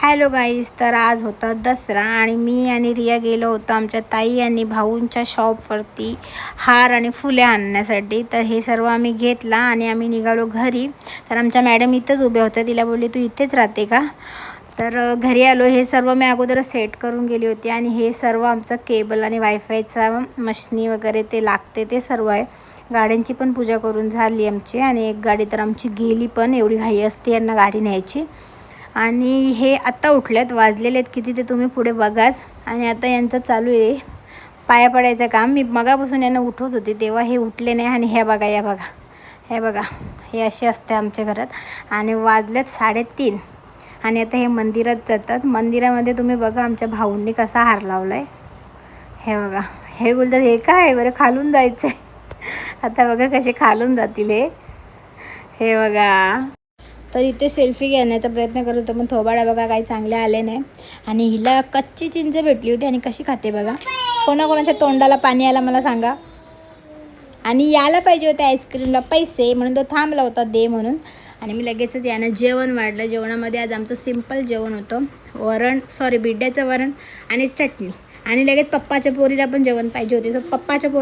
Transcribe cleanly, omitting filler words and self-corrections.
Hello guys, तर आज होता दसरा आणि मी आणि रिया गेलो होतो आमच्या ताई आणि भाऊंच्या शॉपवरती हार आणि फुले आणण्यासाठी. तर हे सर्व आम्ही घेतला आणि आम्ही निघालो घरी. तर आमच्या मॅडम इथंच उभ्या होत्या. तिला बोलली तू इथेच राहते का. तर घरी आलो. हे सर्व मी अगोदरच सेट करून गेली होती आणि हे सर्व आमचं केबल आणि वायफायचा मशनी वगैरे ते लागते ते सर्व आहे. गाड्यांची पण पूजा करून झाली आमची आणि एक गाडी तर आमची गेली पण, एवढी घाई असते यांना गाडी न्यायची. आणि हे आत्ता उठल्यात, वाजलेले आहेत किती ते तुम्ही पुढे बघाच. आणि आता यांचं चालू आहे पाया पडायचं काम. मी मगापासून यांना उठवत होती तेव्हा हे उठले नाही. आणि हे बघा, हे बघा, हे असे असते आमच्या घरात. आणि वाजल्यात 3:30 आणि आता हे मंदिरात जातात. मंदिरामध्ये तुम्ही बघा आमच्या भाऊंनी कसा हार लावला आहे. हे बघा, हे बोलतात हे काय बरं खालून जायचं आहे. आता बघा कसे खालून जातील हे बघा. तर इथे सेल्फी घेण्याचा प्रयत्न करत होतो पण थोबाडा बघा काही चांगले आले नाही. आणि हिला कच्ची चिंच भेटली होती आणि कशी खाते बघा. कोणाकोणाच्या तोंडाला पाणी आला मला सांगा. आणि यायला पाहिजे होते आईस्क्रीमला पैसे म्हणून तो थांबला होता दे म्हणून. आणि मी लगेचच यानं जेवण वाढलं. जेवणामध्ये आज आमचं सिम्पल जेवण होतं. बिड्याचं वरण आणि चटणी. आणि लगेच पप्पाच्या पोरीला पण जेवण पाहिजे होते. सो पप्पाच्या पोरी